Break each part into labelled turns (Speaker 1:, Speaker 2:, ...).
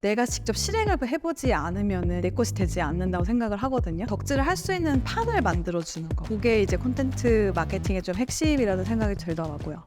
Speaker 1: 내가 직접 실행을 해보지 않으면 내 것이 되지 않는다고 생각을 하거든요. 덕질을 할 수 있는 판을 만들어주는 거. 그게 이제 콘텐츠 마케팅의 좀 핵심이라는 생각이 들더라고요.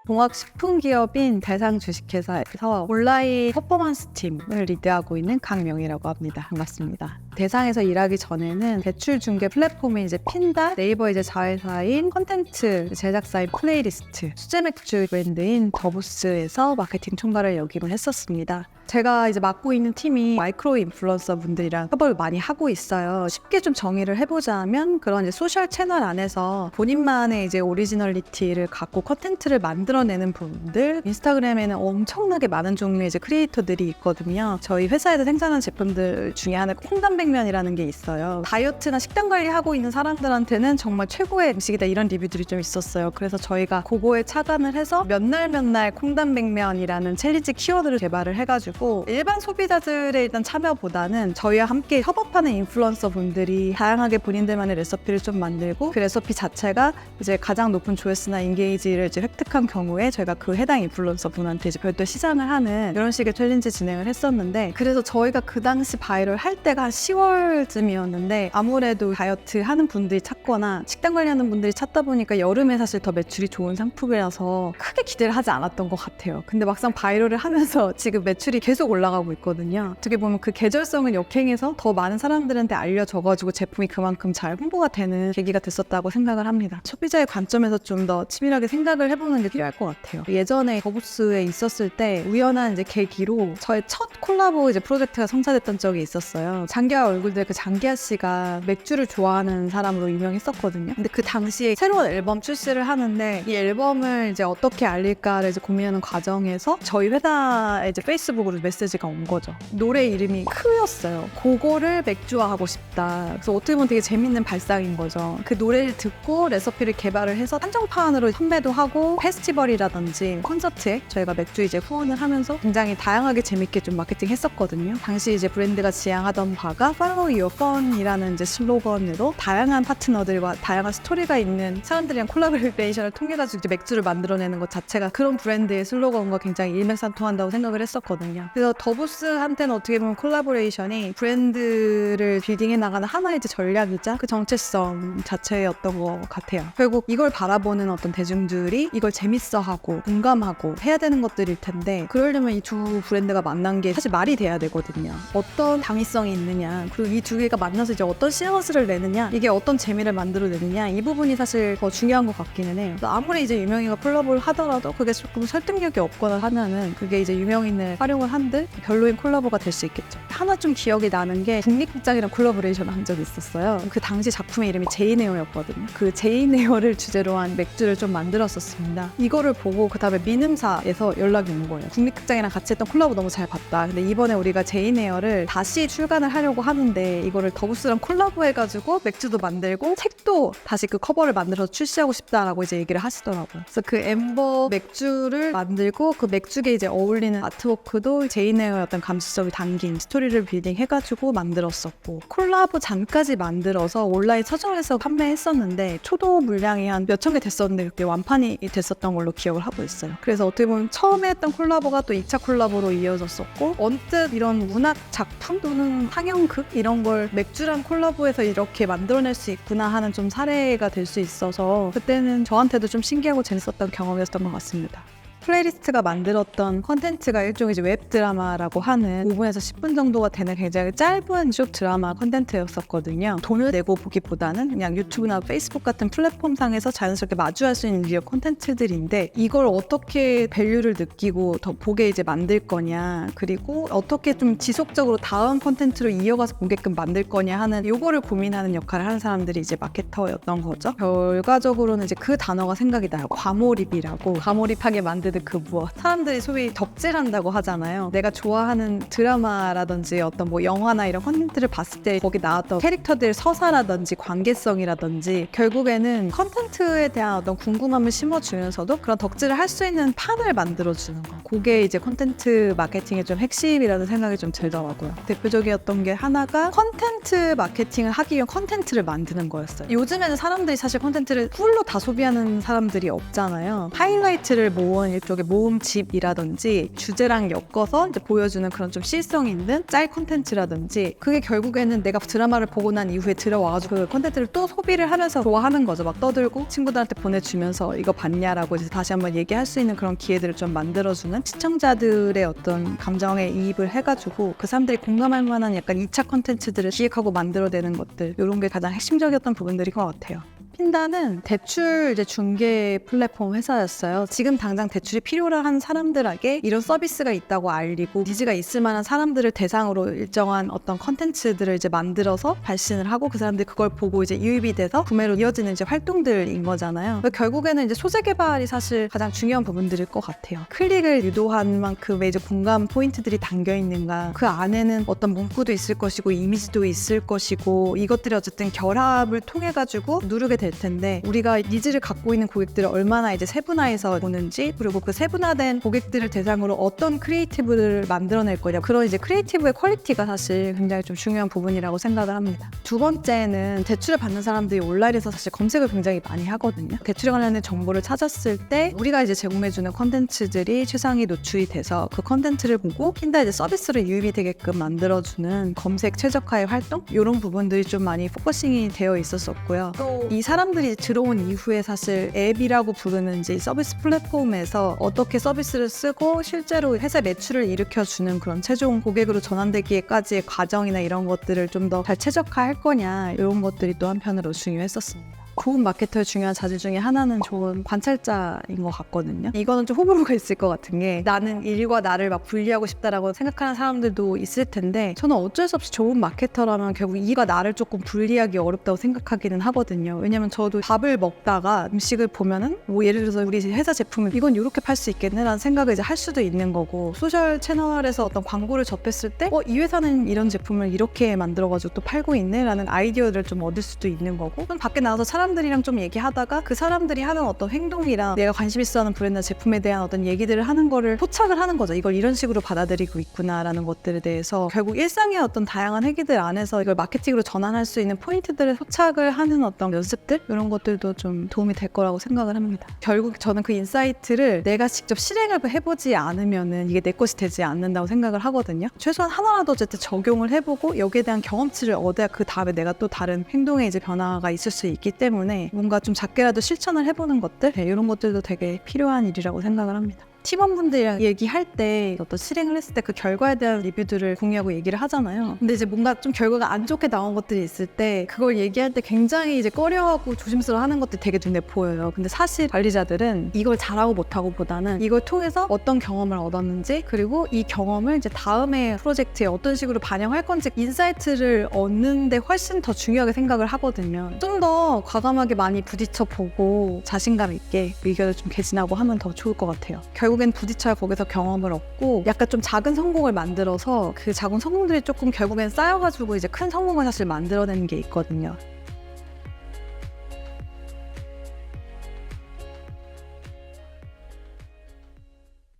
Speaker 1: 종합식품기업인 대상 주식회사에서 온라인 퍼포먼스 팀을 리드하고 있는 강명희라고 합니다. 반갑습니다. 대상에서 일하기 전에는 대출 중개 플랫폼인 이제 핀다, 네이버 이제 자회사인 콘텐츠 제작사인 플레이리스트, 수제 맥주 브랜드인 더부스에서 마케팅 총괄을 역임을 했었습니다. 제가 이제 맡고 있는 팀이 마이크로 인플루언서 분들이랑 협업을 많이 하고 있어요. 쉽게 좀 정의를 해보자면 그런 이제 소셜 채널 안에서 본인만의 이제 오리지널리티를 갖고 컨텐츠를 만들어내는 분들, 인스타그램에는 엄청나게 많은 종류의 이제 크리에이터들이 있거든요. 저희 회사에서 생산하는 제품들 중에 하나 콩단백면이라는 게 있어요. 다이어트나 식단 관리하고 있는 사람들한테는 정말 최고의 음식이다 이런 리뷰들이 좀 있었어요. 그래서 저희가 그거에 착안을 해서 몇 날 콩단백면이라는 챌린지 키워드를 개발을 해가지고 일반 소비자들의 일단 참여보다는 저희와 함께 협업하는 인플루언서 분들이 다양하게 본인들만의 레시피를 좀 만들고 그 레시피 자체가 이제 가장 높은 조회수나 인게이지를 이제 획득한 경우에 저희가 그 해당 인플루언서 분한테 이제 별도 시장을 하는 이런 식의 챌린지 진행을 했었는데, 그래서 저희가 그 당시 바이럴 할 때가 한 10월쯤이었는데 아무래도 다이어트 하는 분들이 찾거나 식단 관리하는 분들이 찾다 보니까 여름에 사실 더 매출이 좋은 상품이라서 크게 기대를 하지 않았던 것 같아요. 근데 막상 바이럴을 하면서 지금 매출이 계속 올라가고 있거든요. 어떻게 보면 그 계절성을 역행해서 더 많은 사람들한테 알려져가지고 제품이 그만큼 잘 홍보가 되는 계기가 됐었다고 생각을 합니다. 소비자의 관점에서 좀 더 치밀하게 생각을 해보는 게 필요할 것 같아요. 예전에 더부스에 있었을 때 우연한 이제 계기로 저의 첫 콜라보 이제 프로젝트가 성사됐던 적이 있었어요. 장기하 얼굴들 그 장기하 씨가 맥주를 좋아하는 사람으로 유명했었거든요. 근데 그 당시에 새로운 앨범 출시를 하는데 이 앨범을 이제 어떻게 알릴까를 이제 고민하는 과정에서 저희 회사에 이제 페이스북으로 메시지가 온 거죠. 노래 이름이 크였어요. 그거를 맥주화하고 싶다. 그래서 어떻게 보면 되게 재밌는 발상인 거죠. 그 노래를 듣고 레시피를 개발을 해서 한정판으로 판매도 하고 페스티벌이라든지 콘서트에 저희가 맥주 이제 후원을 하면서 굉장히 다양하게 재밌게 좀 마케팅 했었거든요. 당시 이제 브랜드가 지향하던 바가 Follow Your Fun이라는 이제 슬로건으로 다양한 파트너들과 다양한 스토리가 있는 사람들이랑 콜라보레이션을 통해 가지고 이제 맥주를 만들어내는 것 자체가 그런 브랜드의 슬로건과 굉장히 일맥상통한다고 생각을 했었거든요. 그래서 더부스한테는 어떻게 보면 콜라보레이션이 브랜드를 빌딩해 나가는 하나의 이제 전략이자 그 정체성 자체였던 것 같아요. 결국 이걸 바라보는 어떤 대중들이 이걸 재밌어하고 공감하고 해야 되는 것들일 텐데, 그러려면 이 두 브랜드가 만난 게 사실 말이 돼야 되거든요. 어떤 당위성이 있느냐, 그리고 이 두 개가 만나서 이제 어떤 시너지를 내느냐, 이게 어떤 재미를 만들어내느냐, 이 부분이 사실 더 중요한 것 같기는 해요. 아무리 이제 유명인과 콜라보를 하더라도 그게 조금 설득력이 없거나 하면은 그게 이제 유명인을 활용을 한들 별로인 콜라보가 될 수 있겠죠. 하나 좀 기억이 나는 게 국립극장이랑 콜라보레이션을 한 적이 있었어요. 그 당시 작품의 이름이 제이네어였거든요. 그 제이네어를 주제로 한 맥주를 좀 만들었었습니다. 이거를 보고 그 다음에 민음사에서 연락이 온 거예요. 국립극장이랑 같이 했던 콜라보 너무 잘 봤다. 근데 이번에 우리가 제이네어를 다시 출간을 하려고 하는데 이거를 더부스랑 콜라보 해가지고 맥주도 만들고 책도 다시 그 커버를 만들어서 출시하고 싶다라고 이제 얘기를 하시더라고요. 그래서 그 엠버 맥주를 만들고 그 맥주에 이제 어울리는 아트워크도 제이네어의 어떤 감수성이 담긴 스토리를 빌딩 해가지고 만들었었고, 콜라보 잔까지 만들어서 온라인 서점에서 판매했었는데 초도 물량이 한 몇천 개 됐었는데 그게 완판이 됐었던 걸로 기억을 하고 있어요. 그래서 어떻게 보면 처음에 했던 콜라보가 또 2차 콜라보로 이어졌었고, 언뜻 이런 문학 작품 또는 상영극 이런 걸 맥주랑 콜라보해서 이렇게 만들어낼 수 있구나 하는 좀 사례가 될 수 있어서 그때는 저한테도 좀 신기하고 재밌었던 경험이었던 것 같습니다. 플레이리스트가 만들었던 컨텐츠가 일종의 이제 웹드라마라고 하는 5분에서 10분 정도가 되는 굉장히 짧은 숏 드라마 컨텐츠였었거든요. 돈을 내고 보기보다는 그냥 유튜브나 페이스북 같은 플랫폼상에서 자연스럽게 마주할 수 있는 리얼 컨텐츠들인데, 이걸 어떻게 밸류를 느끼고 더 보게 이제 만들 거냐, 그리고 어떻게 좀 지속적으로 다음 컨텐츠로 이어가서 보게끔 만들 거냐 하는 요거를 고민하는 역할을 하는 사람들이 이제 마케터였던 거죠. 결과적으로는 이제 그 단어가 생각이 나요. 과몰입이라고. 과몰입하게 만드는 그 무엇. 사람들이 소위 덕질한다고 하잖아요. 내가 좋아하는 드라마라든지 어떤 뭐 영화나 이런 콘텐츠를 봤을 때 거기 나왔던 캐릭터들 서사라든지 관계성이라든지 결국에는 콘텐츠에 대한 어떤 궁금함을 심어주면서도 그런 덕질을 할 수 있는 판을 만들어주는 거. 그게 이제 콘텐츠 마케팅의 좀 핵심이라는 생각이 좀 들더라고요. 대표적이었던 게 하나가 컨텐츠 마케팅을 하기 위한 컨텐츠를 만드는 거였어요. 요즘에는 사람들이 사실 컨텐츠를 풀로 다 소비하는 사람들이 없잖아요. 하이라이트를 모은 일종의 모음집이라든지 주제랑 엮어서 이제 보여주는 그런 좀 시성 있는 짤 콘텐츠라든지, 그게 결국에는 내가 드라마를 보고 난 이후에 들어와가지고 그 콘텐츠를 또 소비를 하면서 좋아하는 거죠. 막 떠들고 친구들한테 보내주면서 이거 봤냐라고 이제 다시 한번 얘기할 수 있는 그런 기회들을 좀 만들어주는, 시청자들의 어떤 감정에 이입을 해가지고 그 사람들이 공감할 만한 약간 2차 콘텐츠들을 기획하고 만들어내는 것들, 이런 게 가장 핵심적이었던 부분들인 것 같아요. 핀다는 대출 이제 중개 플랫폼 회사였어요. 지금 당장 대출이 필요한 사람들에게 이런 서비스가 있다고 알리고 니즈가 있을 만한 사람들을 대상으로 일정한 어떤 컨텐츠들을 이제 만들어서 발신을 하고 그 사람들이 그걸 보고 이제 유입이 돼서 구매로 이어지는 이제 활동들인 거잖아요. 결국에는 이제 소재 개발이 사실 가장 중요한 부분들일 것 같아요. 클릭을 유도한 만큼의 이제 공감 포인트들이 담겨 있는가, 그 안에는 어떤 문구도 있을 것이고 이미지도 있을 것이고, 이것들이 어쨌든 결합을 통해 가지고 누르게 될 텐데, 우리가 니즈를 갖고 있는 고객들을 얼마나 이제 세분화해서 보는지, 그리고 그 세분화된 고객들을 대상으로 어떤 크리에이티브를 만들어낼 거냐, 그런 이제 크리에이티브의 퀄리티가 사실 굉장히 좀 중요한 부분이라고 생각을 합니다. 두 번째는 대출을 받는 사람들이 온라인에서 사실 검색을 굉장히 많이 하거든요. 대출에 관련된 정보를 찾았을 때 우리가 이제 제공해주는 컨텐츠들이 최상위 노출이 돼서 그 컨텐츠를 보고 핀다 이제 서비스로 유입이 되게끔 만들어주는 검색 최적화의 활동, 이런 부분들이 좀 많이 포커싱이 되어 있었었고요. 또 이 사람들이 들어온 이후에 사실 앱이라고 부르는 이제 서비스 플랫폼에서 어떻게 서비스를 쓰고 실제로 회사 매출을 일으켜주는 그런 최종 고객으로 전환되기까지의 과정이나 이런 것들을 좀 더 잘 최적화할 거냐, 이런 것들이 또 한편으로 중요했었습니다. 좋은 마케터의 중요한 자질 중에 하나는 좋은 관찰자인 것 같거든요. 이거는 좀 호불호가 있을 것 같은 게, 나는 일과 나를 막 분리하고 싶다라고 생각하는 사람들도 있을 텐데, 저는 어쩔 수 없이 좋은 마케터라면 결국 일과 나를 조금 분리하기 어렵다고 생각하기는 하거든요. 왜냐면 저도 밥을 먹다가 음식을 보면은 뭐 예를 들어서 우리 회사 제품을 이건 이렇게 팔 수 있겠네 라는 생각을 이제 할 수도 있는 거고, 소셜 채널에서 어떤 광고를 접했을 때 이 회사는 이런 제품을 이렇게 만들어가지고 또 팔고 있네 라는 아이디어를 좀 얻을 수도 있는 거고, 밖에 나와서 사람들이랑 좀 얘기하다가 그 사람들이 하는 어떤 행동이랑 내가 관심 있어하는 브랜드 제품에 대한 어떤 얘기들을 하는 거를 포착을 하는 거죠. 이걸 이런 식으로 받아들이고 있구나라는 것들에 대해서 결국 일상의 어떤 다양한 행위들 안에서 이걸 마케팅으로 전환할 수 있는 포인트들을 포착을 하는 어떤 연습들, 이런 것들도 좀 도움이 될 거라고 생각을 합니다. 결국 저는 그 인사이트를 내가 직접 실행을 해보지 않으면은 이게 내 것이 되지 않는다고 생각을 하거든요. 최소한 하나라도 어쨌든 적용을 해보고 여기에 대한 경험치를 얻어야 그 다음에 내가 또 다른 행동에 이제 변화가 있을 수 있기 때문에 뭔가 좀 작게라도 실천을 해보는 것들, 이런 것들도 되게 필요한 일이라고 생각을 합니다. 팀원분들이랑 얘기할 때 어떤 실행을 했을 때 그 결과에 대한 리뷰들을 공유하고 얘기를 하잖아요. 근데 이제 뭔가 좀 결과가 안 좋게 나온 것들이 있을 때 그걸 얘기할 때 굉장히 이제 꺼려하고 조심스러워하는 것들이 되게 눈에 보여요. 근데 사실 관리자들은 이걸 잘하고 못하고 보다는 이걸 통해서 어떤 경험을 얻었는지, 그리고 이 경험을 이제 다음에 프로젝트에 어떤 식으로 반영할 건지 인사이트를 얻는데 훨씬 더 중요하게 생각을 하거든요. 좀 더 과감하게 많이 부딪혀 보고 자신감 있게 의견을 좀 개진하고 하면 더 좋을 것 같아요. 결국엔 부딪혀야 거기서 경험을 얻고 약간 좀 작은 성공을 만들어서 그 작은 성공들이 조금 결국엔 쌓여가지고 이제 큰 성공을 사실 만들어내는 게 있거든요.